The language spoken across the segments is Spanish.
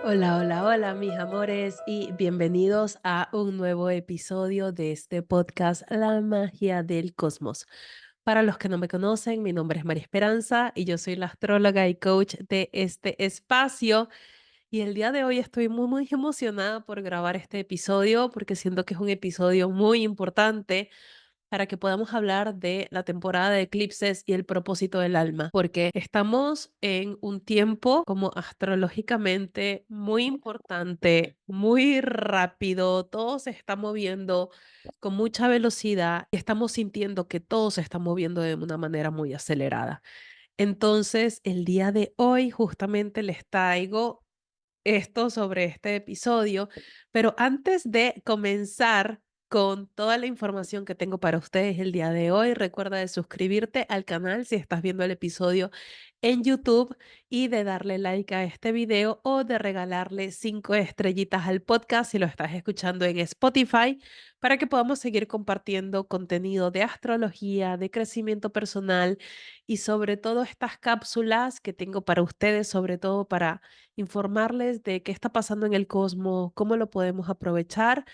Hola, hola, hola, mis amores, y bienvenidos a un nuevo episodio de este podcast, La magia del cosmos. Para los que no me conocen, mi nombre es María Esperanza y yo soy la astróloga y coach de este espacio. Y el día de hoy estoy muy emocionada por grabar este episodio porque siento que es un episodio muy importante para que podamos hablar de la temporada de eclipses y el propósito del alma, porque estamos en un tiempo como astrológicamente muy importante, muy rápido, todo se está moviendo con mucha velocidad y estamos sintiendo que todo se está moviendo de una manera muy acelerada. Entonces, el día de hoy justamente les traigo esto sobre este episodio, pero antes de comenzar con toda la información que tengo para ustedes el día de hoy, recuerda de suscribirte al canal si estás viendo el episodio en YouTube y de darle like a este video o de regalarle 5 estrellitas al podcast si lo estás escuchando en Spotify para que podamos seguir compartiendo contenido de astrología, de crecimiento personal y sobre todo estas cápsulas que tengo para ustedes, sobre todo para informarles de qué está pasando en el cosmos, cómo lo podemos aprovechar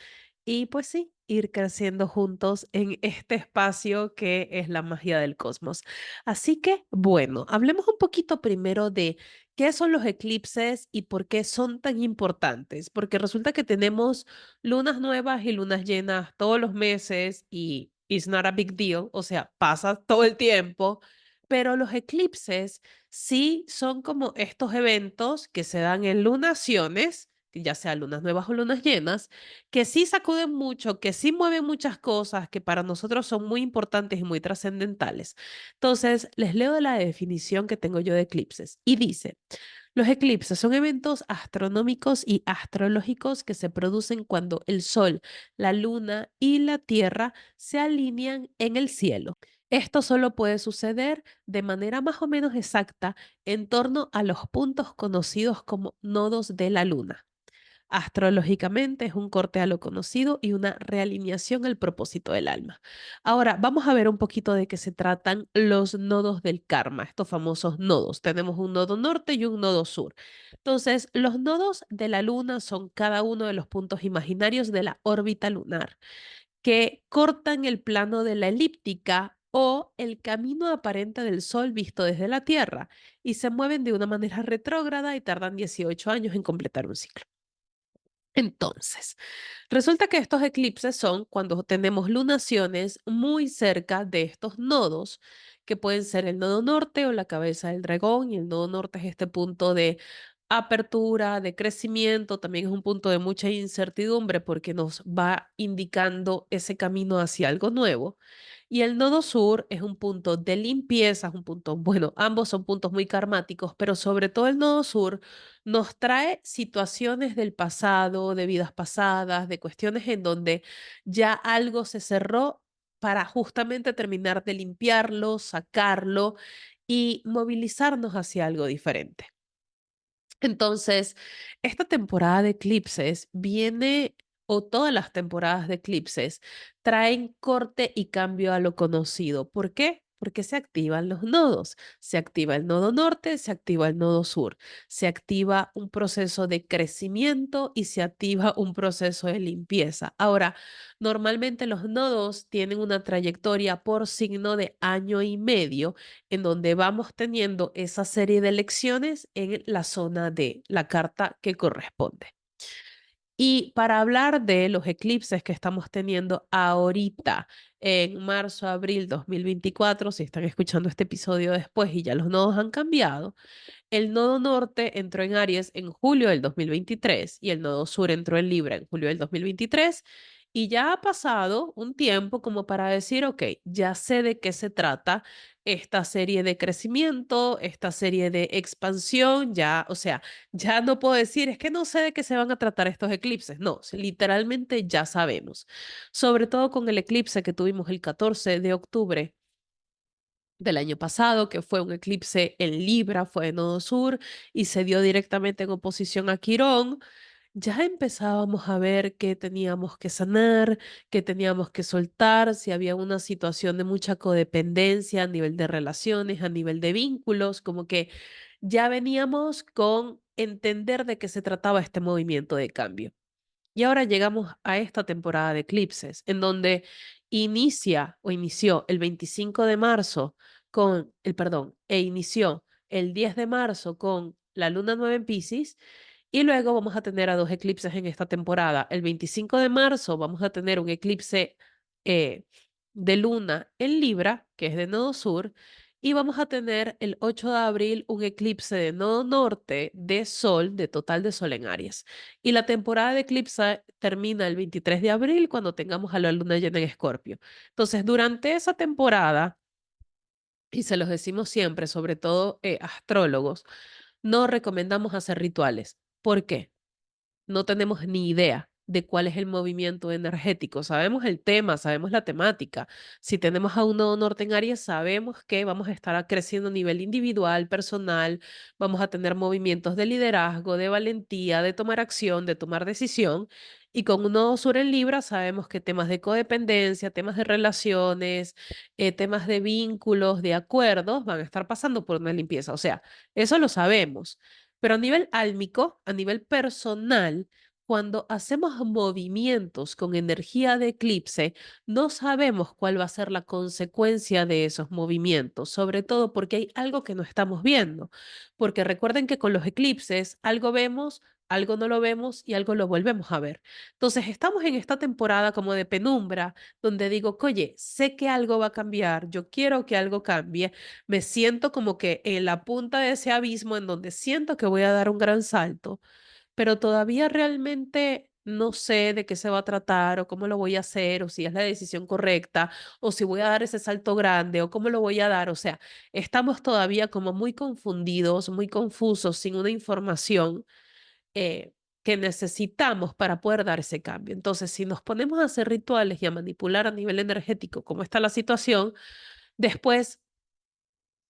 y pues sí, ir creciendo juntos en este espacio que es la magia del cosmos. Así que, bueno, hablemos un poquito primero de qué son los eclipses y por qué son tan importantes, porque resulta que tenemos lunas nuevas y lunas llenas todos los meses y it's not a big deal, o sea, pasa todo el tiempo, pero los eclipses sí son como estos eventos que se dan en lunaciones, que ya sea lunas nuevas o lunas llenas, que sí sacuden mucho, que sí mueven muchas cosas que para nosotros son muy importantes y muy trascendentales. Entonces, les leo la definición que tengo yo de eclipses y dice, los eclipses son eventos astronómicos y astrológicos que se producen cuando el Sol, la Luna y la Tierra se alinean en el cielo. Esto solo puede suceder de manera más o menos exacta en torno a los puntos conocidos como nodos de la Luna. Astrológicamente es un corte a lo conocido y una realineación al propósito del alma. Ahora, vamos a ver un poquito de qué se tratan los nodos del karma, estos famosos nodos. Tenemos un nodo norte y un nodo sur. Entonces, los nodos de la luna son cada uno de los puntos imaginarios de la órbita lunar que cortan el plano de la elíptica o el camino aparente del Sol visto desde la Tierra y se mueven de una manera retrógrada y tardan 18 años en completar un ciclo. Entonces, resulta que estos eclipses son cuando tenemos lunaciones muy cerca de estos nodos, que pueden ser el nodo norte o la cabeza del dragón, y el nodo norte es este punto de apertura, de crecimiento, también es un punto de mucha incertidumbre porque nos va indicando ese camino hacia algo nuevo. Y el nodo sur es un punto de limpieza, es un punto, bueno, ambos son puntos muy karmáticos, pero sobre todo el nodo sur nos trae situaciones del pasado, de vidas pasadas, de cuestiones en donde ya algo se cerró para justamente terminar de limpiarlo, sacarlo y movilizarnos hacia algo diferente. Entonces, esta temporada de eclipses viene, o todas las temporadas de eclipses, traen corte y cambio a lo conocido. ¿Por qué? Porque se activan los nodos. Se activa el nodo norte, se activa el nodo sur. Se activa un proceso de crecimiento y se activa un proceso de limpieza. Ahora, normalmente los nodos tienen una trayectoria por signo de año y medio en donde vamos teniendo esa serie de lecciones en la zona de la carta que corresponde. Y para hablar de los eclipses que estamos teniendo ahorita en marzo, abril 2024, si están escuchando este episodio después y ya los nodos han cambiado, el nodo norte entró en Aries en julio del 2023 y el nodo sur entró en Libra en julio del 2023 y ya ha pasado un tiempo como para decir, ok, ya sé de qué se trata esta serie de crecimiento, esta serie de expansión, ya, o sea, ya no puedo decir, es que no sé de qué se van a tratar estos eclipses. No, literalmente ya sabemos. Sobre todo con el eclipse que tuvimos el 14 de octubre del año pasado, que fue un eclipse en Libra, fue en Nodo Sur y se dio directamente en oposición a Quirón, ya empezábamos a ver que teníamos que sanar, que teníamos que soltar, si había una situación de mucha codependencia a nivel de relaciones, a nivel de vínculos, como que ya veníamos con entender de qué se trataba este movimiento de cambio. Y ahora llegamos a esta temporada de eclipses, en donde inició el 25 de marzo inició el 10 de marzo con la luna nueva en Piscis, y luego vamos a tener a dos eclipses en esta temporada. El 25 de marzo vamos a tener un eclipse eh, de luna en Libra, que es de nodo sur, y vamos a tener el 8 de abril un eclipse de nodo norte de sol, de total de sol en Aries. Y la temporada de eclipse termina el 23 de abril cuando tengamos a la luna llena en Escorpio. Entonces, durante esa temporada, y se los decimos siempre, sobre todo astrólogos, no recomendamos hacer rituales. ¿Por qué? No tenemos ni idea de cuál es el movimiento energético. Sabemos el tema, sabemos la temática. Si tenemos a un nodo norte en Aries, sabemos que vamos a estar creciendo a nivel individual, personal, vamos a tener movimientos de liderazgo, de valentía, de tomar acción, de tomar decisión. Y con un nodo sur en Libra, sabemos que temas de codependencia, temas de relaciones, temas de vínculos, de acuerdos, van a estar pasando por una limpieza. O sea, eso lo sabemos. Pero a nivel álmico, a nivel personal, cuando hacemos movimientos con energía de eclipse, no sabemos cuál va a ser la consecuencia de esos movimientos, sobre todo porque hay algo que no estamos viendo. Porque recuerden que con los eclipses algo vemos, algo no lo vemos y algo lo volvemos a ver. Entonces estamos en esta temporada como de penumbra, donde digo, oye, sé que algo va a cambiar, yo quiero que algo cambie, me siento como que en la punta de ese abismo en donde siento que voy a dar un gran salto, pero todavía realmente no sé de qué se va a tratar o cómo lo voy a hacer o si es la decisión correcta o si voy a dar ese salto grande o cómo lo voy a dar. O sea, estamos todavía como muy confundidos, muy confusos, sin una información que necesitamos para poder dar ese cambio. Entonces, si nos ponemos a hacer rituales y a manipular a nivel energético cómo está la situación, después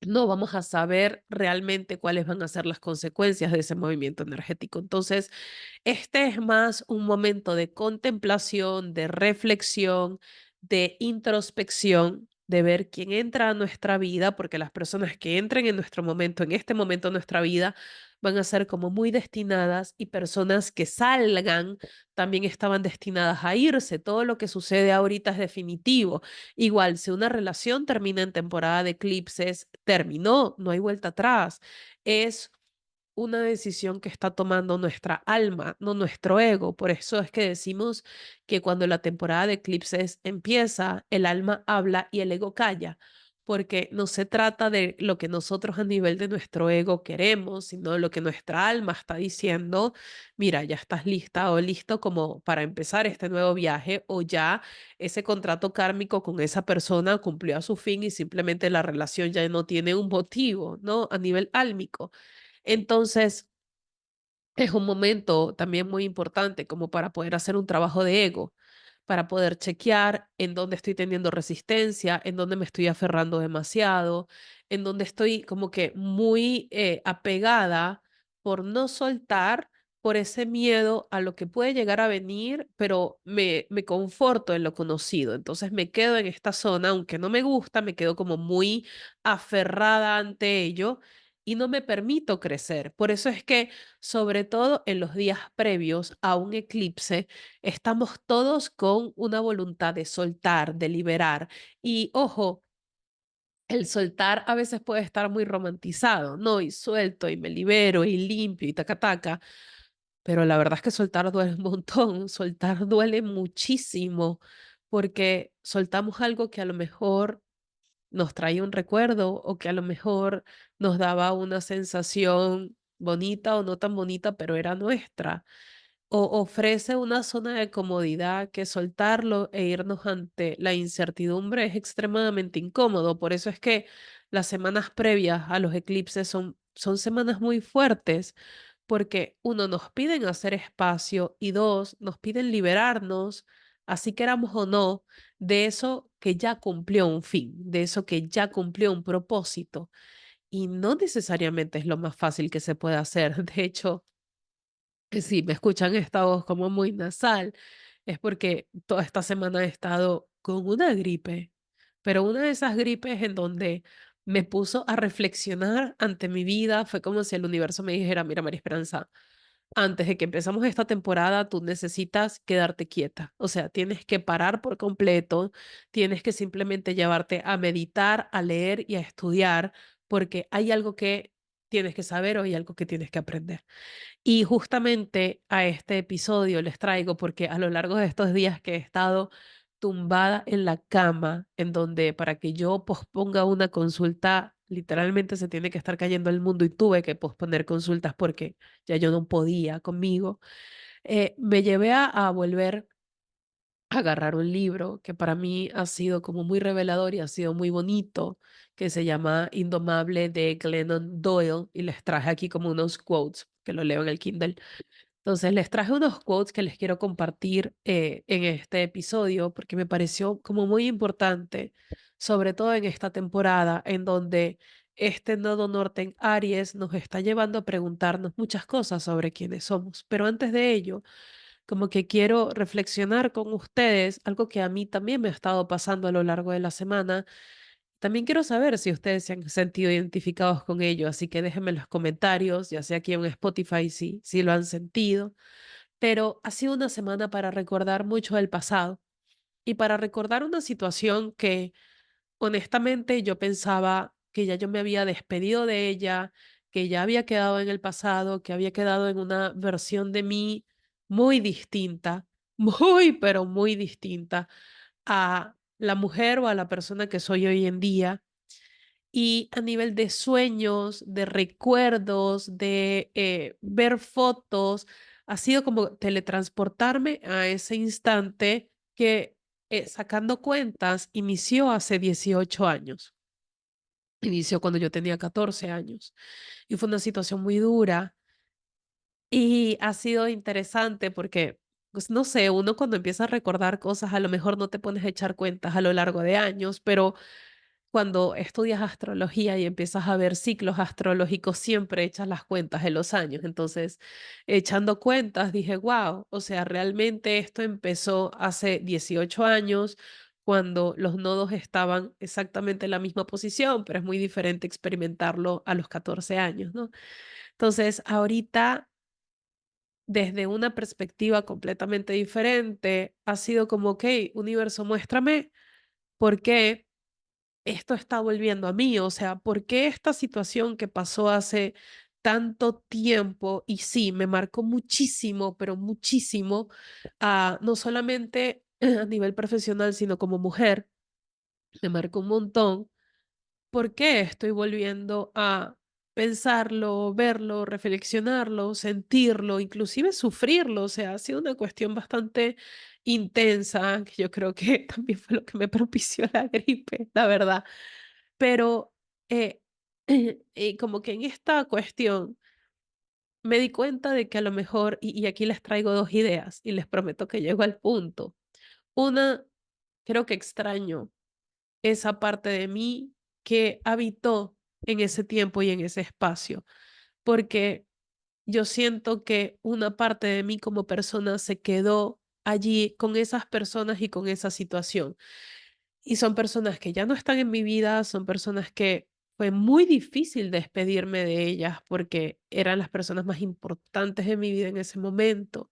no vamos a saber realmente cuáles van a ser las consecuencias de ese movimiento energético. Entonces, este es más un momento de contemplación, de reflexión, de introspección, de ver quién entra a nuestra vida, porque las personas que entren en nuestro momento, en este momento de nuestra vida, van a ser como muy destinadas y personas que salgan también estaban destinadas a irse. Todo lo que sucede ahorita es definitivo. Igual, si una relación termina en temporada de eclipses, terminó, no hay vuelta atrás. Es una decisión que está tomando nuestra alma, no nuestro ego. Por eso es que decimos que cuando la temporada de eclipses empieza, el alma habla y el ego calla, porque no se trata de lo que nosotros a nivel de nuestro ego queremos, sino lo que nuestra alma está diciendo, mira, ya estás lista o listo como para empezar este nuevo viaje o ya ese contrato kármico con esa persona cumplió a su fin y simplemente la relación ya no tiene un motivo, ¿no? A nivel álmico. Entonces, es un momento también muy importante como para poder hacer un trabajo de ego, para poder chequear en dónde estoy teniendo resistencia, en dónde me estoy aferrando demasiado, en dónde estoy como que muy apegada por no soltar, por ese miedo a lo que puede llegar a venir, pero me conforto en lo conocido. Entonces me quedo en esta zona, aunque no me gusta, me quedo como muy aferrada ante ello y no me permito crecer. Por eso es que sobre todo en los días previos a un eclipse, estamos todos con una voluntad de soltar, de liberar. Y ojo, el soltar a veces puede estar muy romantizado, ¿no? Y suelto y me libero y limpio y taca taca, pero la verdad es que soltar duele un montón, soltar duele muchísimo, porque soltamos algo que a lo mejor nos trae un recuerdo o que a lo mejor nos daba una sensación bonita o no tan bonita, pero era nuestra. O ofrece una zona de comodidad que soltarlo e irnos ante la incertidumbre es extremadamente incómodo. Por eso es que las semanas previas a los eclipses son semanas muy fuertes, porque uno, nos piden hacer espacio y dos, nos piden liberarnos, así queramos o no, de eso que ya cumplió un fin, de eso que ya cumplió un propósito. Y no necesariamente es lo más fácil que se puede hacer. De hecho, si me escuchan esta voz como muy nasal, es porque toda esta semana he estado con una gripe, pero una de esas gripes en donde me puso a reflexionar ante mi vida. Fue como si el universo me dijera, mira, María Esperanza, antes de que empezamos esta temporada, tú necesitas quedarte quieta. O sea, tienes que parar por completo, tienes que simplemente llevarte a meditar, a leer y a estudiar, porque hay algo que tienes que saber o hay algo que tienes que aprender. Y justamente a este episodio les traigo porque a lo largo de estos días que he estado tumbada en la cama, en donde para que yo posponga una consulta, literalmente se tiene que estar cayendo el mundo y tuve que posponer consultas porque ya yo no podía conmigo, me llevé a volver a agarrar un libro que para mí ha sido como muy revelador y ha sido muy bonito, que se llama Indomable de Glennon Doyle y les traje aquí como unos quotes que lo leo en el Kindle. Entonces, les traje unos quotes que les quiero compartir en este episodio porque me pareció como muy importante, sobre todo en esta temporada en donde este nodo norte en Aries nos está llevando a preguntarnos muchas cosas sobre quiénes somos. Pero antes de ello, como que quiero reflexionar con ustedes, algo que a mí también me ha estado pasando a lo largo de la semana. También quiero saber si ustedes se han sentido identificados con ello, así que déjenme en los comentarios, ya sea aquí en Spotify, si lo han sentido. Pero ha sido una semana para recordar mucho del pasado y para recordar una situación que honestamente yo pensaba que ya yo me había despedido de ella, que ya había quedado en el pasado, que había quedado en una versión de mí muy distinta, muy, pero muy distinta a la mujer o a la persona que soy hoy en día. Y a nivel de sueños, de recuerdos, de ver fotos, ha sido como teletransportarme a ese instante que, sacando cuentas, inició hace 18 años. Inició cuando yo tenía 14 años. Y fue una situación muy dura y ha sido interesante porque, pues no sé, uno cuando empieza a recordar cosas, a lo mejor no te pones a echar cuentas a lo largo de años, pero cuando estudias astrología y empiezas a ver ciclos astrológicos, siempre echas las cuentas de los años. Entonces, echando cuentas, dije, wow, o sea, realmente esto empezó hace 18 años, cuando los nodos estaban exactamente en la misma posición, pero es muy diferente experimentarlo a los 14 años, ¿no? Entonces, ahorita, desde una perspectiva completamente diferente, ha sido como, ok, universo, muéstrame por qué esto está volviendo a mí, o sea, ¿por qué esta situación que pasó hace tanto tiempo y sí, me marcó muchísimo, pero muchísimo, no solamente a nivel profesional, sino como mujer, me marcó un montón? ¿Por qué estoy volviendo a pensarlo, verlo, reflexionarlo, sentirlo, inclusive sufrirlo? O sea, ha sido una cuestión bastante intensa, que yo creo que también fue lo que me propició la gripe, la verdad. Pero, eh, como que en esta cuestión me di cuenta de que a lo mejor, y aquí les traigo 2 ideas, y les prometo que llego al punto. Una, creo que extraño esa parte de mí que habitó en ese tiempo y en ese espacio, porque yo siento que una parte de mí como persona se quedó allí con esas personas y con esa situación. Y son personas que ya no están en mi vida, son personas que fue muy difícil despedirme de ellas porque eran las personas más importantes de mi vida en ese momento.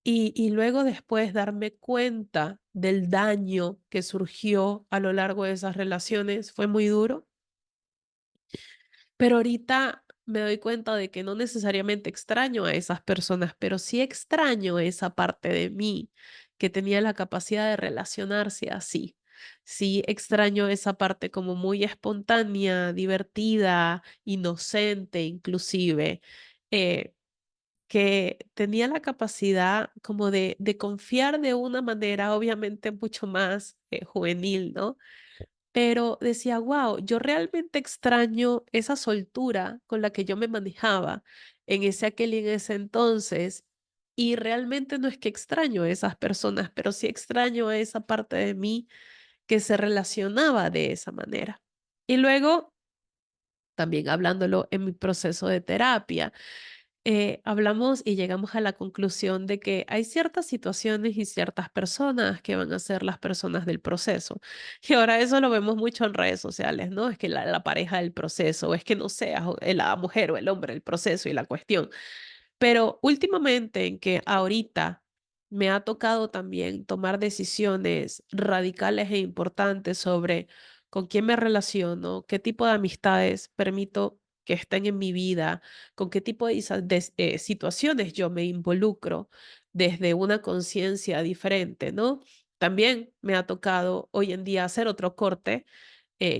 Y luego después darme cuenta del daño que surgió a lo largo de esas relaciones fue muy duro, pero ahorita me doy cuenta de que no necesariamente extraño a esas personas, pero sí extraño esa parte de mí que tenía la capacidad de relacionarse así. Sí extraño esa parte como muy espontánea, divertida, inocente inclusive, que tenía la capacidad como de confiar de una manera obviamente mucho más juvenil, ¿no? Pero decía, wow, yo realmente extraño esa soltura con la que yo me manejaba en ese aquel y en ese entonces. Y realmente no es que extraño a esas personas, pero sí extraño a esa parte de mí que se relacionaba de esa manera. Y luego, también hablándolo en mi proceso de terapia, hablamos y llegamos a la conclusión de que hay ciertas situaciones y ciertas personas que van a ser las personas del proceso. Y ahora eso lo vemos mucho en redes sociales, ¿no? Es que la pareja del proceso, o es que no sea la mujer o el hombre el proceso y la cuestión. Pero últimamente en que ahorita me ha tocado también tomar decisiones radicales e importantes sobre con quién me relaciono, qué tipo de amistades permito que estén en mi vida, con qué tipo de situaciones yo me involucro desde una conciencia diferente, ¿no? También me ha tocado hoy en día hacer otro corte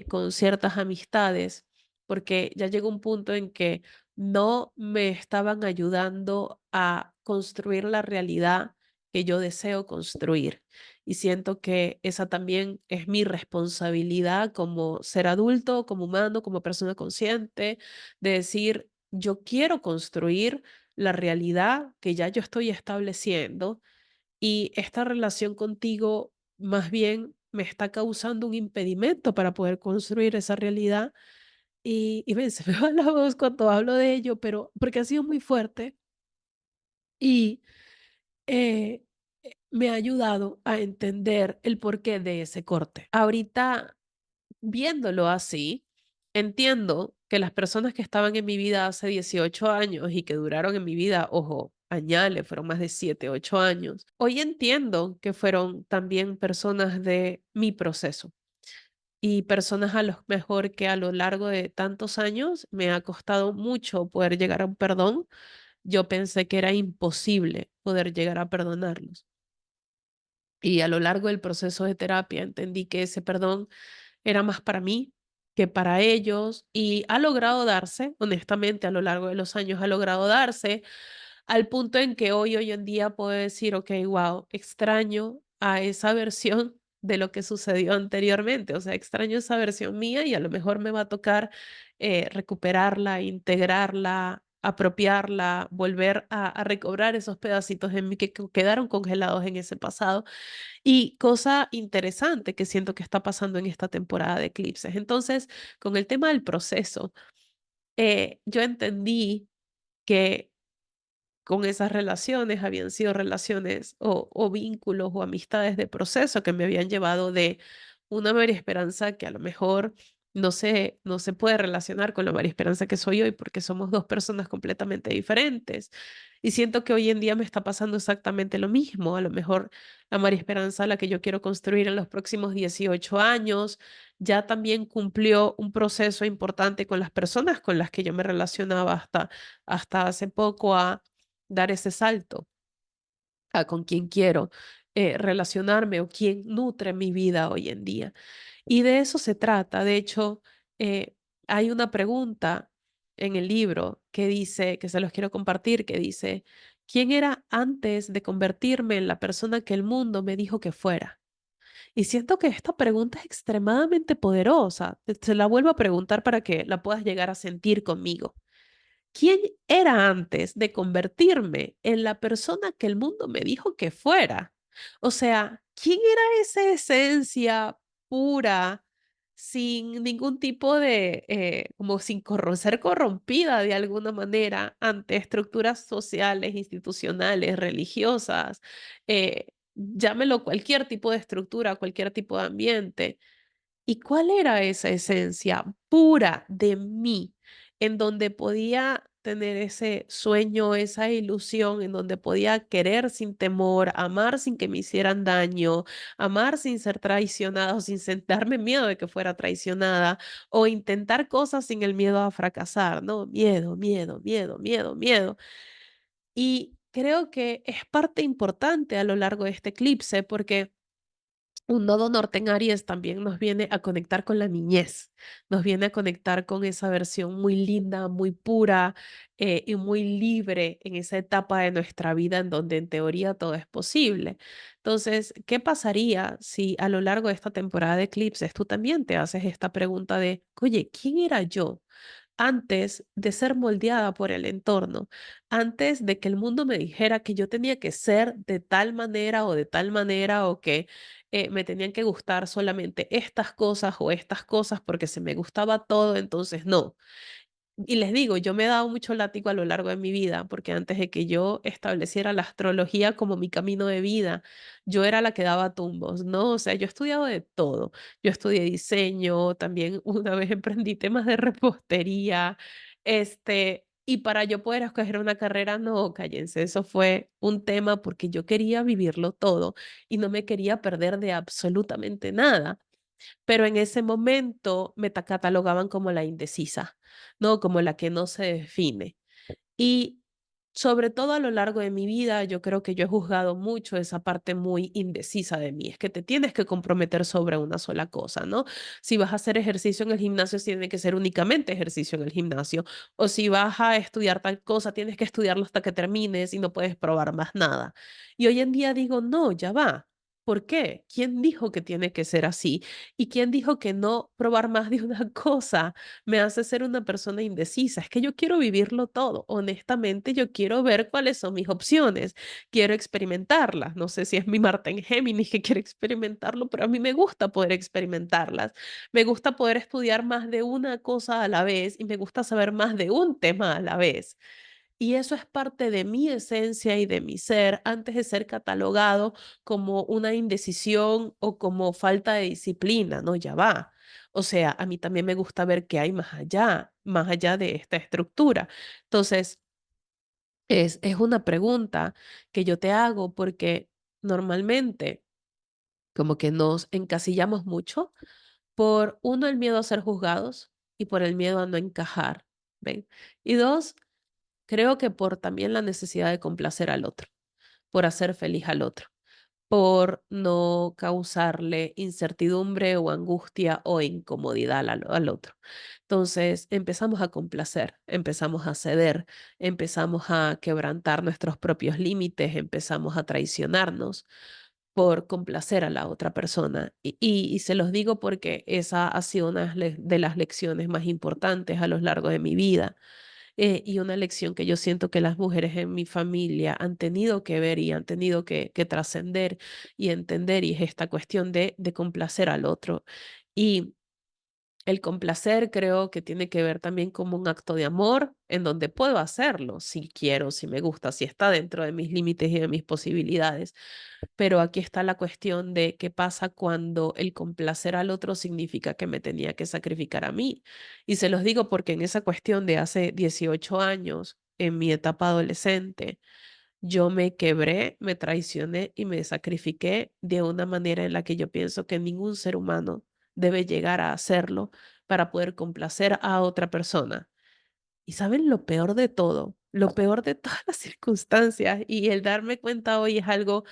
con ciertas amistades, porque ya llegó un punto en que no me estaban ayudando a construir la realidad que yo deseo construir. Y siento que esa también es mi responsabilidad como ser adulto, como humano, como persona consciente, de decir, yo quiero construir la realidad que ya yo estoy estableciendo y esta relación contigo más bien me está causando un impedimento para poder construir esa realidad. Y ven, se me va la voz cuando hablo de ello, pero porque ha sido muy fuerte y eh, me ha ayudado a entender el porqué de ese corte. Ahorita, viéndolo así, entiendo que las personas que estaban en mi vida hace 18 años y que duraron en mi vida, ojo, añales, fueron más de 7, 8 años. Hoy entiendo que fueron también personas de mi proceso y personas a lo mejor que a lo largo de tantos años me ha costado mucho poder llegar a un perdón. Yo pensé que era imposible poder llegar a perdonarlos. Y a lo largo del proceso de terapia entendí que ese perdón era más para mí que para ellos y ha logrado darse, honestamente, a lo largo de los años ha logrado darse al punto en que hoy en día puedo decir, ok, wow, extraño a esa versión de lo que sucedió anteriormente, o sea, extraño esa versión mía y a lo mejor me va a tocar recuperarla, integrarla, apropiarla, volver a recobrar esos pedacitos en mí que quedaron congelados en ese pasado y cosa interesante que siento que está pasando en esta temporada de eclipses. Entonces, con el tema del proceso, yo entendí que con esas relaciones habían sido relaciones o vínculos o amistades de proceso que me habían llevado de una María Esperanza que a lo mejor no se puede relacionar con la María Esperanza que soy hoy porque somos dos personas completamente diferentes. Y siento que hoy en día me está pasando exactamente lo mismo. A lo mejor la María Esperanza, la que yo quiero construir en los próximos 18 años, ya también cumplió un proceso importante con las personas con las que yo me relacionaba hasta hace poco a dar ese salto a con quién quiero relacionarme o quién nutre mi vida hoy en día. Y de eso se trata. De hecho, eh, hay una pregunta en el libro que dice, que se los quiero compartir, que dice, ¿quién era antes de convertirme en la persona que el mundo me dijo que fuera? Y siento que esta pregunta es extremadamente poderosa. Se la vuelvo a preguntar para que la puedas llegar a sentir conmigo. ¿Quién era antes de convertirme en la persona que el mundo me dijo que fuera? O sea, ¿quién era esa esencia pura, sin ningún tipo de, como sin ser corrompida de alguna manera ante estructuras sociales, institucionales, religiosas, llámelo cualquier tipo de estructura, cualquier tipo de ambiente? ¿Y cuál era esa esencia pura de mí, en donde podía tener ese sueño, esa ilusión, en donde podía querer sin temor, amar sin que me hicieran daño, amar sin ser traicionada o sin darme miedo de que fuera traicionada, o intentar cosas sin el miedo a fracasar, ¿no? Miedo, miedo, miedo, miedo, miedo. Y creo que es parte importante a lo largo de este eclipse porque un nodo norte en Aries también nos viene a conectar con la niñez, nos viene a conectar con esa versión muy linda, muy pura y muy libre en esa etapa de nuestra vida en donde en teoría todo es posible. Entonces, ¿qué pasaría si a lo largo de esta temporada de eclipses tú también te haces esta pregunta de, oye, ¿quién era yo antes de ser moldeada por el entorno, antes de que el mundo me dijera que yo tenía que ser de tal manera o de tal manera o que me tenían que gustar solamente estas cosas o estas cosas porque se me gustaba todo, entonces no. Y les digo, yo me he dado mucho látigo a lo largo de mi vida, porque antes de que yo estableciera la astrología como mi camino de vida, yo era la que daba tumbos, ¿no? O sea, yo he estudiado de todo. Yo estudié diseño, también una vez emprendí temas de repostería, y para yo poder escoger una carrera, no, cállense, eso fue un tema porque yo quería vivirlo todo y no me quería perder de absolutamente nada. Pero en ese momento me catalogaban como la indecisa, ¿no? Como la que no se define. Y sobre todo a lo largo de mi vida, yo creo que yo he juzgado mucho esa parte muy indecisa de mí. Es que te tienes que comprometer sobre una sola cosa, ¿no? Si vas a hacer ejercicio en el gimnasio, tiene que ser únicamente ejercicio en el gimnasio. O si vas a estudiar tal cosa, tienes que estudiarlo hasta que termines y no puedes probar más nada. Y hoy en día digo, no, ya va. ¿Por qué? ¿Quién dijo que tiene que ser así? ¿Y quién dijo que no probar más de una cosa me hace ser una persona indecisa? Es que yo quiero vivirlo todo. Honestamente, yo quiero ver cuáles son mis opciones. Quiero experimentarlas. No sé si es mi Marte en Géminis que quiere experimentarlo, pero a mí me gusta poder experimentarlas. Me gusta poder estudiar más de una cosa a la vez y me gusta saber más de un tema a la vez. Y eso es parte de mi esencia y de mi ser antes de ser catalogado como una indecisión o como falta de disciplina, ¿no? Ya va. O sea, a mí también me gusta ver qué hay más allá de esta estructura. Entonces, es una pregunta que yo te hago porque normalmente como que nos encasillamos mucho por uno, el miedo a ser juzgados y por el miedo a no encajar, ¿ven? Y dos, creo que por también la necesidad de complacer al otro, por hacer feliz al otro, por no causarle incertidumbre o angustia o incomodidad al otro. Entonces empezamos a complacer, empezamos a ceder, empezamos a quebrantar nuestros propios límites, empezamos a traicionarnos por complacer a la otra persona. Y se los digo porque esa ha sido una de las lecciones más importantes a lo largo de mi vida, y una lección que yo siento que las mujeres en mi familia han tenido que ver y han tenido que trascender y entender, y es esta cuestión de complacer al otro. Y el complacer creo que tiene que ver también como un acto de amor en donde puedo hacerlo si quiero, si me gusta, si está dentro de mis límites y de mis posibilidades. Pero aquí está la cuestión de qué pasa cuando el complacer al otro significa que me tenía que sacrificar a mí. Y se los digo porque en esa cuestión de hace 18 años, en mi etapa adolescente, yo me quebré, me traicioné y me sacrifiqué de una manera en la que yo pienso que ningún ser humano debe llegar a hacerlo para poder complacer a otra persona. ¿Y saben lo peor de todo? Lo peor de todas las circunstancias y el darme cuenta hoy es algo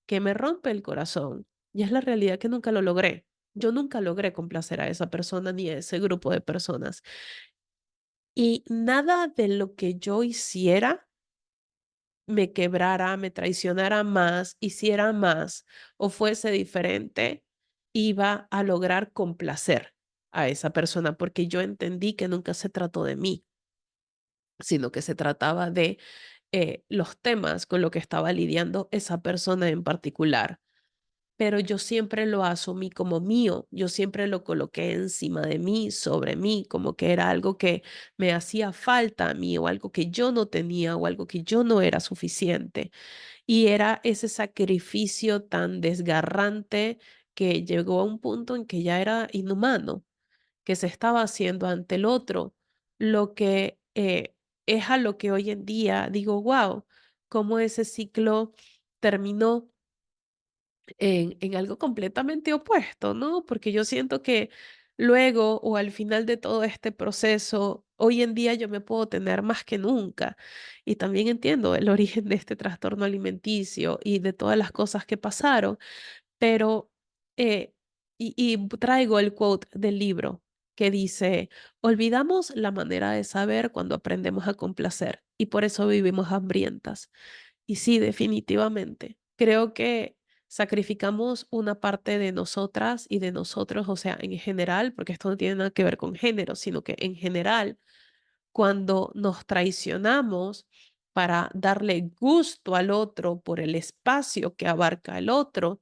que me rompe el corazón, y es la realidad que nunca lo logré. Yo nunca logré complacer a esa persona ni a ese grupo de personas. Y nada de lo que yo hiciera me quebrara, me traicionara más, hiciera más o fuese diferente, iba a lograr complacer a esa persona, porque yo entendí que nunca se trató de mí, sino que se trataba de los temas con los que estaba lidiando esa persona en particular. Pero yo siempre lo asumí como mío, yo siempre lo coloqué encima de mí, sobre mí, como que era algo que me hacía falta a mí o algo que yo no tenía o algo que yo no era suficiente. Y era ese sacrificio tan desgarrante que llegó a un punto en que ya era inhumano, que se estaba haciendo ante el otro, lo que es a lo que hoy en día digo, wow, cómo ese ciclo terminó en algo completamente opuesto, ¿no? Porque yo siento que luego o al final de todo este proceso, hoy en día yo me puedo tener más que nunca. Y también entiendo el origen de este trastorno alimenticio y de todas las cosas que pasaron, pero y traigo el quote del libro que dice, olvidamos la manera de saber cuando aprendemos a complacer y por eso vivimos hambrientas. Y sí, definitivamente. Creo que sacrificamos una parte de nosotras y de nosotros, o sea, en general, porque esto no tiene nada que ver con género, sino que en general, cuando nos traicionamos para darle gusto al otro por el espacio que abarca el otro,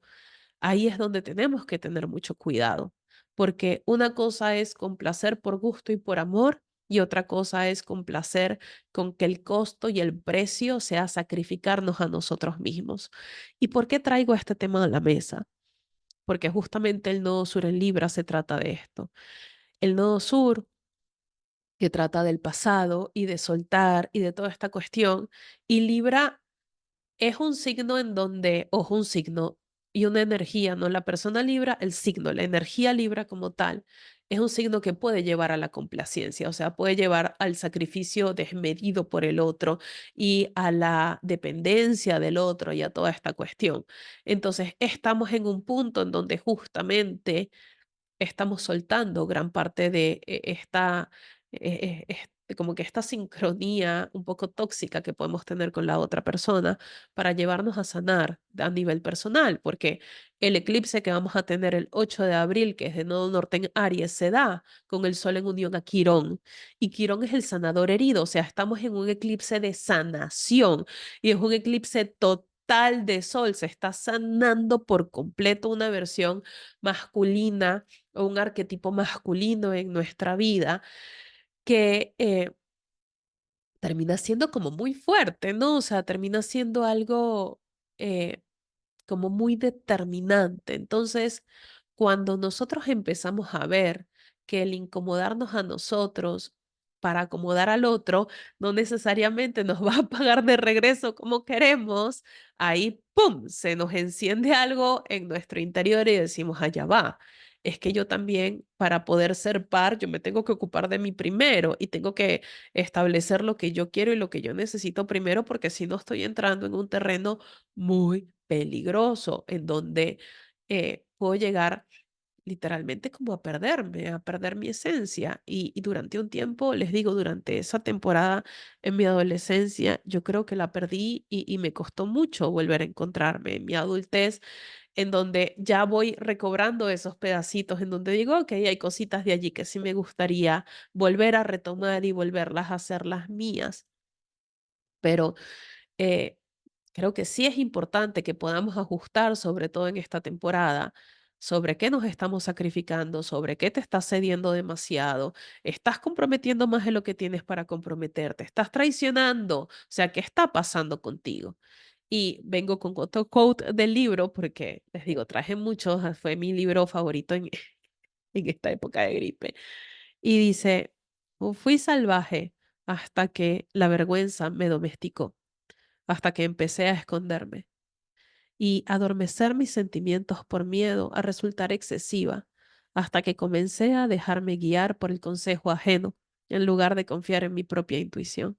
ahí es donde tenemos que tener mucho cuidado, porque una cosa es complacer por gusto y por amor, y otra cosa es complacer con que el costo y el precio sea sacrificarnos a nosotros mismos. ¿Y por qué traigo este tema a la mesa? Porque justamente el nodo sur en Libra se trata de esto. El nodo sur, que trata del pasado y de soltar y de toda esta cuestión, y Libra es un signo en donde, ojo, un signo y una energía, ¿no? La persona Libra, el signo, la energía Libra como tal, es un signo que puede llevar a la complacencia, o sea, puede llevar al sacrificio desmedido por el otro y a la dependencia del otro y a toda esta cuestión. Entonces, estamos en un punto en donde justamente estamos soltando gran parte de esta, como que esta sincronía un poco tóxica que podemos tener con la otra persona para llevarnos a sanar a nivel personal, porque el eclipse que vamos a tener el 8 de abril, que es de nodo norte en Aries, se da con el sol en unión a Quirón, y Quirón es el sanador herido, o sea, estamos en un eclipse de sanación y es un eclipse total de sol, se está sanando por completo una versión masculina o un arquetipo masculino en nuestra vida que termina siendo como muy fuerte, ¿no? O sea, termina siendo algo eh, como muy determinante. Entonces, cuando nosotros empezamos a ver que el incomodarnos a nosotros para acomodar al otro no necesariamente nos va a pagar de regreso como queremos, ahí, ¡pum!, se nos enciende algo en nuestro interior y decimos, allá va. Es que yo también, para poder ser par, yo me tengo que ocupar de mí primero y tengo que establecer lo que yo quiero y lo que yo necesito primero, porque si no estoy entrando en un terreno muy peligroso, en donde puedo llegar literalmente como a perder mi esencia. Y durante un tiempo, les digo, durante esa temporada en mi adolescencia, yo creo que la perdí y me costó mucho volver a encontrarme en mi adultez, en donde ya voy recobrando esos pedacitos, en donde digo, ok, hay cositas de allí que sí me gustaría volver a retomar y volverlas a hacer las mías. Pero eh, creo que sí es importante que podamos ajustar, sobre todo en esta temporada, sobre qué nos estamos sacrificando, sobre qué te estás cediendo demasiado, estás comprometiendo más de lo que tienes para comprometerte, estás traicionando, o sea, ¿qué está pasando contigo? Y vengo con otro quote del libro, porque les digo, traje muchos, fue mi libro favorito en, en esta época de gripe. Y dice, fui salvaje hasta que la vergüenza me domesticó, hasta que empecé a esconderme y adormecer mis sentimientos por miedo a resultar excesiva, hasta que comencé a dejarme guiar por el consejo ajeno en lugar de confiar en mi propia intuición,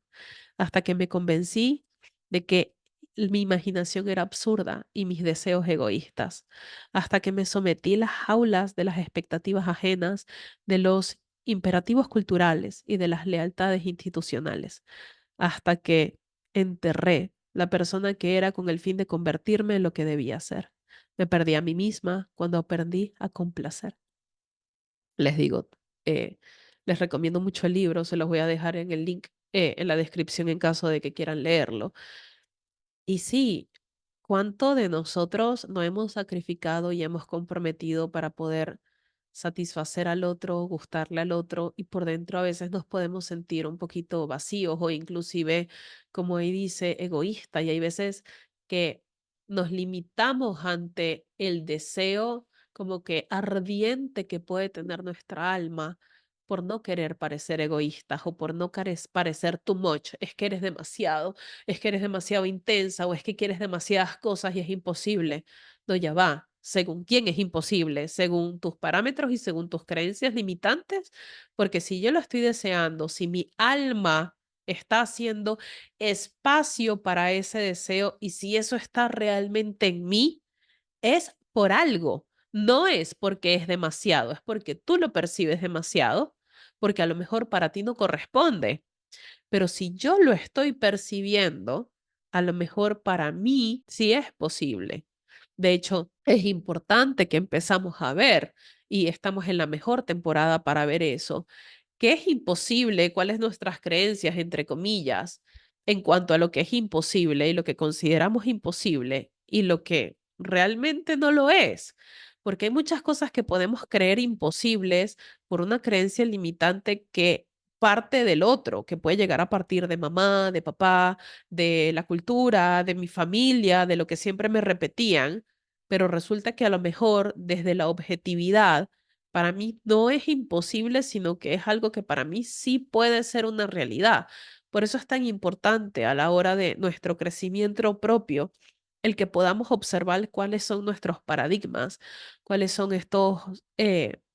hasta que me convencí de que mi imaginación era absurda y mis deseos egoístas, hasta que me sometí a las jaulas de las expectativas ajenas, de los imperativos culturales y de las lealtades institucionales, hasta que enterré la persona que era con el fin de convertirme en lo que debía ser. Me perdí a mí misma cuando aprendí a complacer. Les digo, eh, les recomiendo mucho el libro, se los voy a dejar en el link en la descripción en caso de que quieran leerlo. Y sí, ¿cuánto de nosotros no hemos sacrificado y hemos comprometido para poder satisfacer al otro, gustarle al otro, y por dentro a veces nos podemos sentir un poquito vacíos o inclusive, como ahí dice, egoísta, y hay veces que nos limitamos ante el deseo como que ardiente que puede tener nuestra alma por no querer parecer egoístas o por no parecer too much, es que eres demasiado, es que eres demasiado intensa o es que quieres demasiadas cosas y es imposible. No, ya va. ¿Según quién es imposible? ¿Según tus parámetros y según tus creencias limitantes? Porque si yo lo estoy deseando, si mi alma está haciendo espacio para ese deseo y si eso está realmente en mí, es por algo. No es porque es demasiado, es porque tú lo percibes demasiado, porque a lo mejor para ti no corresponde. Pero si yo lo estoy percibiendo, a lo mejor para mí sí es posible. De hecho, es importante que empezamos a ver, y estamos en la mejor temporada para ver eso, qué es imposible, cuáles nuestras creencias, entre comillas, en cuanto a lo que es imposible y lo que consideramos imposible y lo que realmente no lo es. Porque hay muchas cosas que podemos creer imposibles por una creencia limitante que parte del otro, que puede llegar a partir de mamá, de papá, de la cultura, de mi familia, de lo que siempre me repetían, pero resulta que a lo mejor desde la objetividad, para mí no es imposible, sino que es algo que para mí sí puede ser una realidad. Por eso es tan importante a la hora de nuestro crecimiento propio, el que podamos observar cuáles son nuestros paradigmas, cuáles son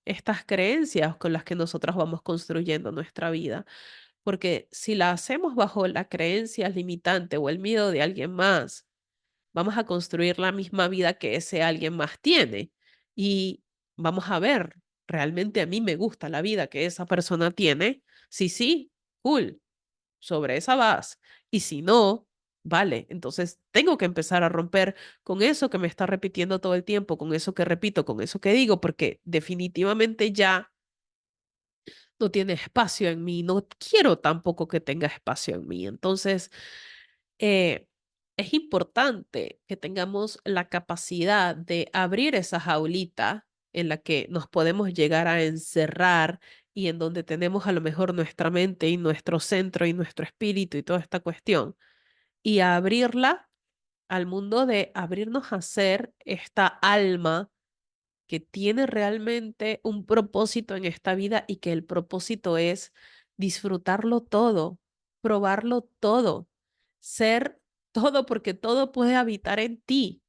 estas creencias con las que nosotros vamos construyendo nuestra vida. Porque si la hacemos bajo la creencia limitante o el miedo de alguien más, vamos a construir la misma vida que ese alguien más tiene. Y vamos a ver, ¿realmente a mí me gusta la vida que esa persona tiene? Sí, sí, cool, sobre esa vas. Y si no, vale, entonces tengo que empezar a romper con eso que me está repitiendo todo el tiempo, con eso que repito, con eso que digo, porque definitivamente ya no tiene espacio en mí, no quiero tampoco que tenga espacio en mí. Entonces, eh, es importante que tengamos la capacidad de abrir esa jaulita en la que nos podemos llegar a encerrar y en donde tenemos a lo mejor nuestra mente y nuestro centro y nuestro espíritu y toda esta cuestión, y a abrirla al mundo de abrirnos a ser esta alma que tiene realmente un propósito en esta vida y que el propósito es disfrutarlo todo, probarlo todo, ser todo, porque todo puede habitar en ti.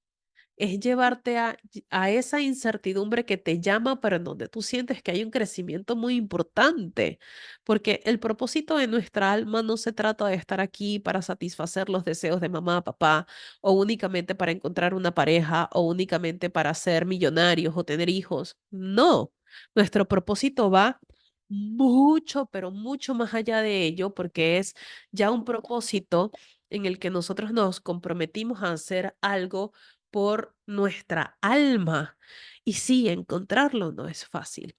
Es llevarte a esa incertidumbre que te llama, pero en donde tú sientes que hay un crecimiento muy importante, porque el propósito de nuestra alma no se trata de estar aquí para satisfacer los deseos de mamá, papá, o únicamente para encontrar una pareja, o únicamente para ser millonarios o tener hijos. No, nuestro propósito va mucho, pero mucho más allá de ello, porque es ya un propósito en el que nosotros nos comprometimos a hacer algo por nuestra alma. Y sí, encontrarlo no es fácil,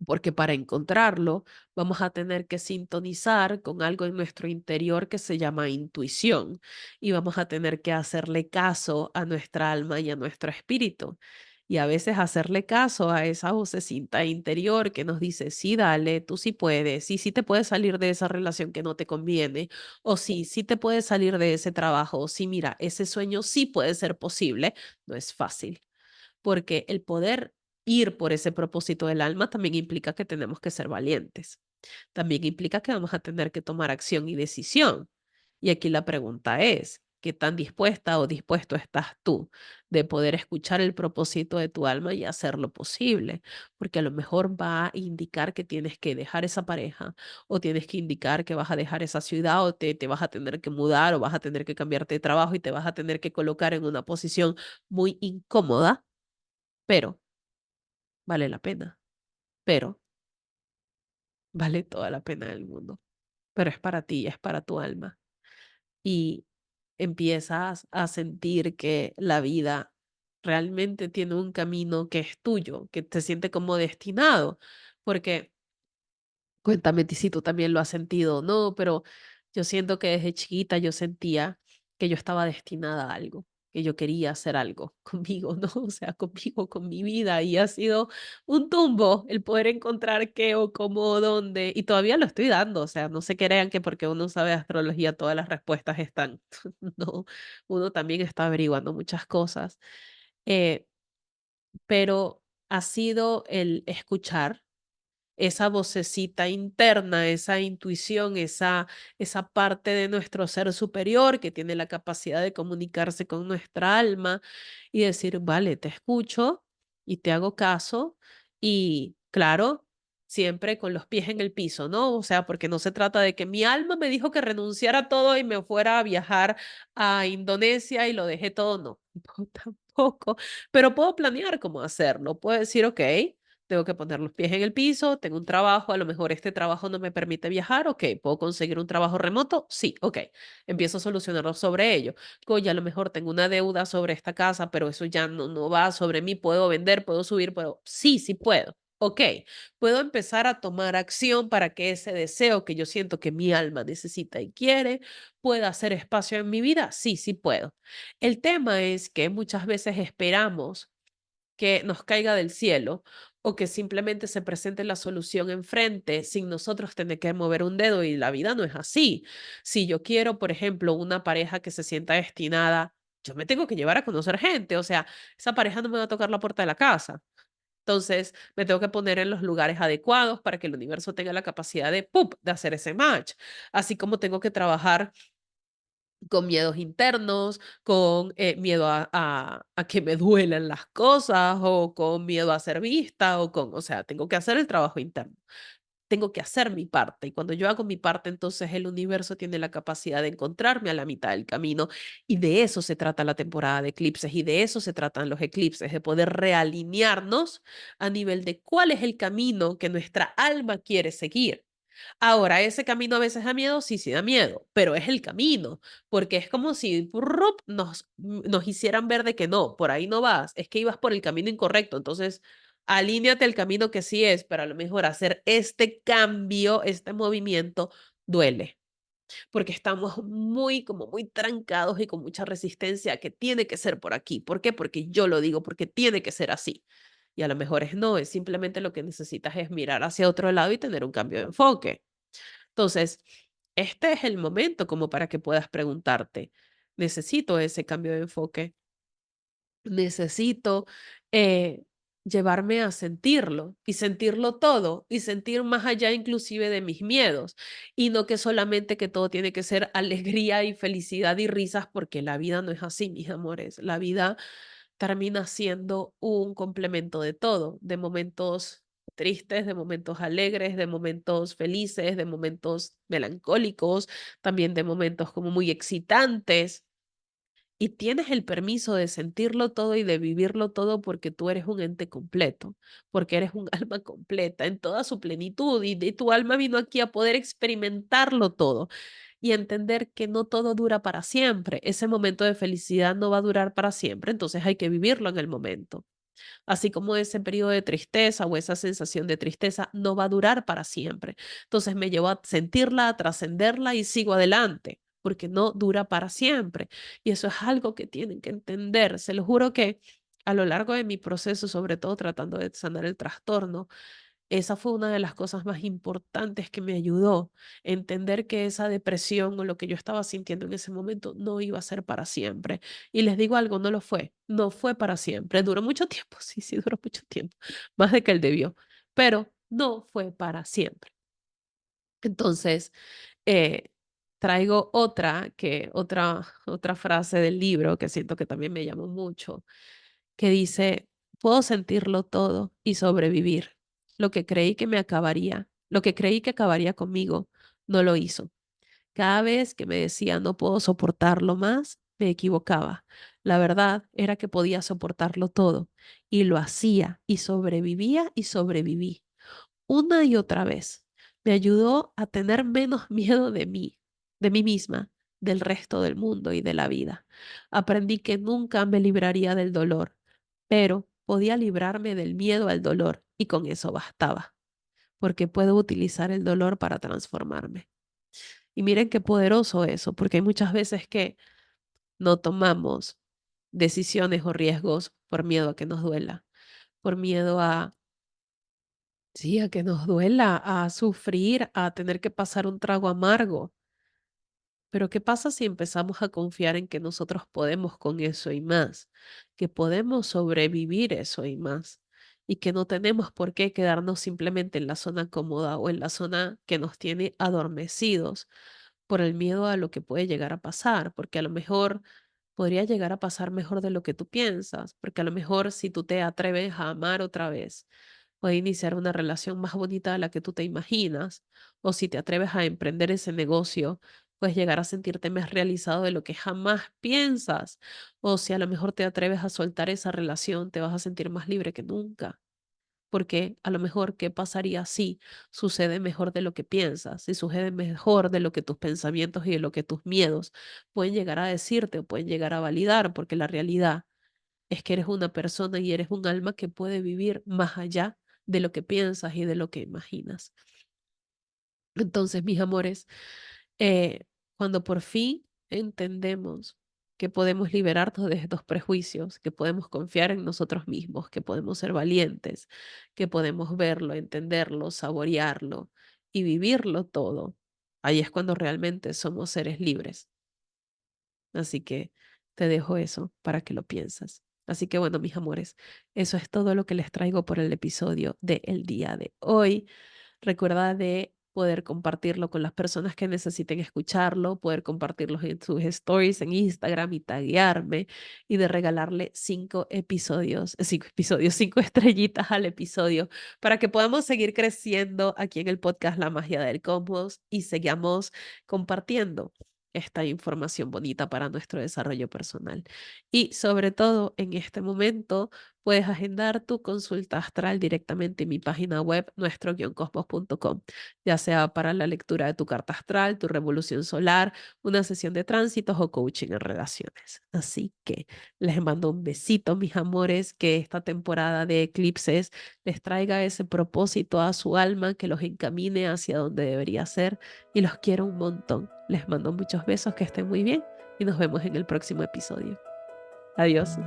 porque para encontrarlo vamos a tener que sintonizar con algo en nuestro interior que se llama intuición y vamos a tener que hacerle caso a nuestra alma y a nuestro espíritu. Y a veces hacerle caso a esa vocecita interior que nos dice, sí, dale, tú sí puedes, sí, sí te puedes salir de esa relación que no te conviene, o sí, sí te puedes salir de ese trabajo, o sí, mira, ese sueño sí puede ser posible, no es fácil porque el poder ir por ese propósito del alma también implica que tenemos que ser valientes. También implica que vamos a tener que tomar acción y decisión. Y aquí la pregunta es, ¿qué tan dispuesta o dispuesto estás tú de poder escuchar el propósito de tu alma y hacerlo posible? Porque a lo mejor va a indicar que tienes que dejar esa pareja o tienes que indicar que vas a dejar esa ciudad o te vas a tener que mudar o vas a tener que cambiarte de trabajo y te vas a tener que colocar en una posición muy incómoda, pero vale la pena, pero vale toda la pena del mundo. Pero es para ti, es para tu alma. Y empiezas a sentir que la vida realmente tiene un camino que es tuyo, que te siente como destinado, porque cuéntame si tú también lo has sentido, ¿no? Pero yo siento que desde chiquita yo sentía que yo estaba destinada a algo, que yo quería hacer algo conmigo, ¿no? O sea, conmigo, con mi vida. Y ha sido un tumbo el poder encontrar qué o cómo o dónde. Y todavía lo estoy dando. O sea, no se crean que porque uno sabe astrología todas las respuestas están. No, uno también está averiguando muchas cosas. Eh, pero ha sido el escuchar esa vocecita interna, esa intuición, esa parte de nuestro ser superior que tiene la capacidad de comunicarse con nuestra alma y decir, vale, te escucho y te hago caso y claro, siempre con los pies en el piso, ¿no? O sea, porque no se trata de que mi alma me dijo que renunciara a todo y me fuera a viajar a Indonesia y lo dejé todo, no, no, tampoco, pero puedo planear cómo hacerlo, puedo decir, ok. Tengo que poner los pies en el piso, tengo un trabajo, a lo mejor este trabajo no me permite viajar, ok, ¿puedo conseguir un trabajo remoto? Sí, ok, empiezo a solucionarlo sobre ello. Oye, a lo mejor tengo una deuda sobre esta casa, pero eso ya no va sobre mí, puedo vender, puedo subir, puedo, sí, sí puedo. Ok, puedo empezar a tomar acción para que ese deseo que yo siento que mi alma necesita y quiere pueda hacer espacio en mi vida. Sí, sí puedo. El tema es que muchas veces esperamos que nos caiga del cielo, o que simplemente se presente la solución enfrente sin nosotros tener que mover un dedo y la vida no es así. Si yo quiero, por ejemplo, una pareja que se sienta destinada, yo me tengo que llevar a conocer gente, o sea, esa pareja no me va a tocar la puerta de la casa. Entonces, me tengo que poner en los lugares adecuados para que el universo tenga la capacidad de, ¡pup!, de hacer ese match. Así como tengo que trabajar con miedos internos, con miedo a que me duelan las cosas o con miedo a ser vista o sea, tengo que hacer el trabajo interno, tengo que hacer mi parte y cuando yo hago mi parte, entonces el universo tiene la capacidad de encontrarme a la mitad del camino y de eso se trata la temporada de eclipses y de eso se tratan los eclipses, de poder realinearnos a nivel de cuál es el camino que nuestra alma quiere seguir. Ahora, ese camino a veces da miedo, sí, sí da miedo, pero es el camino, porque es como si ¡prup! Nos hicieran ver de que no, por ahí no vas, es que ibas por el camino incorrecto, entonces alíneate al camino que sí es, pero a lo mejor hacer este cambio, este movimiento, duele, porque estamos muy, como muy trancados y con mucha resistencia que tiene que ser por aquí. ¿Por qué? Porque yo lo digo, porque tiene que ser así. Y a lo mejor es no, es simplemente lo que necesitas es mirar hacia otro lado y tener un cambio de enfoque. Entonces, este es el momento como para que puedas preguntarte, ¿necesito ese cambio de enfoque? Necesito eh, llevarme a sentirlo y sentirlo todo y sentir más allá inclusive de mis miedos y no que solamente que todo tiene que ser alegría y felicidad y risas porque la vida no es así, mis amores. La vida termina siendo un complemento de todo, de momentos tristes, de momentos alegres, de momentos felices, de momentos melancólicos, también de momentos como muy excitantes. Y tienes el permiso de sentirlo todo y de vivirlo todo porque tú eres un ente completo, porque eres un alma completa en toda su plenitud y tu alma vino aquí a poder experimentarlo todo y entender que no todo dura para siempre. Ese momento de felicidad no va a durar para siempre, entonces hay que vivirlo en el momento. Así como ese periodo de tristeza o esa sensación de tristeza no va a durar para siempre. Entonces me llevo a sentirla, a trascenderla y sigo adelante, porque no dura para siempre. Y eso es algo que tienen que entender. Se lo juro que a lo largo de mi proceso, sobre todo tratando de sanar el trastorno, esa fue una de las cosas más importantes que me ayudó, entender que esa depresión o lo que yo estaba sintiendo en ese momento no iba a ser para siempre. Y les digo algo, no lo fue, no fue para siempre. Duró mucho tiempo, sí, sí, duró mucho tiempo, más de que él debió, pero no fue para siempre. Entonces, eh, traigo otra frase del libro que siento que también me llamó mucho que dice, puedo sentirlo todo y sobrevivir. Lo que creí que me acabaría, lo que creí que acabaría conmigo, no lo hizo. Cada vez que me decía no puedo soportarlo más, me equivocaba. La verdad era que podía soportarlo todo y lo hacía y sobrevivía y sobreviví una y otra vez. Me ayudó a tener menos miedo de mí misma, del resto del mundo y de la vida. Aprendí que nunca me libraría del dolor, pero podía librarme del miedo al dolor y con eso bastaba, porque puedo utilizar el dolor para transformarme. Y miren qué poderoso eso, porque hay muchas veces que no tomamos decisiones o riesgos por miedo a que nos duela, por miedo a sí, a que nos duela, a sufrir, a tener que pasar un trago amargo. Pero ¿qué pasa si empezamos a confiar en que nosotros podemos con eso y más? Que podemos sobrevivir eso y más. Y que no tenemos por qué quedarnos simplemente en la zona cómoda o en la zona que nos tiene adormecidos por el miedo a lo que puede llegar a pasar, porque a lo mejor podría llegar a pasar mejor de lo que tú piensas, porque a lo mejor si tú te atreves a amar otra vez, puede iniciar una relación más bonita de la que tú te imaginas, o si te atreves a emprender ese negocio, puedes llegar a sentirte más realizado de lo que jamás piensas, o si a lo mejor te atreves a soltar esa relación, te vas a sentir más libre que nunca. Porque a lo mejor, ¿qué pasaría si sucede mejor de lo que piensas? Si sucede mejor de lo que tus pensamientos y de lo que tus miedos pueden llegar a decirte o pueden llegar a validar, porque la realidad es que eres una persona y eres un alma que puede vivir más allá de lo que piensas y de lo que imaginas. Entonces, mis amores, cuando por fin entendemos que podemos liberarnos de estos prejuicios, que podemos confiar en nosotros mismos, que podemos ser valientes, que podemos verlo, entenderlo, saborearlo y vivirlo todo. Ahí es cuando realmente somos seres libres. Así que te dejo eso para que lo pienses. Así que bueno, mis amores, eso es todo lo que les traigo por el episodio del día de hoy. Recuerda de poder compartirlo con las personas que necesiten escucharlo, poder compartirlos en sus stories en Instagram y taguearme y de regalarle 5 episodios, 5 estrellitas al episodio para que podamos seguir creciendo aquí en el podcast La Magia del Cosmos y sigamos compartiendo esta información bonita para nuestro desarrollo personal. Y sobre todo en este momento, puedes agendar tu consulta astral directamente en mi página web, nuestro-cosmos.com, ya sea para la lectura de tu carta astral, tu revolución solar, una sesión de tránsitos o coaching en relaciones. Así que les mando un besito, mis amores, que esta temporada de eclipses les traiga ese propósito a su alma, que los encamine hacia donde debería ser y los quiero un montón. Les mando muchos besos, que estén muy bien y nos vemos en el próximo episodio. Adiós.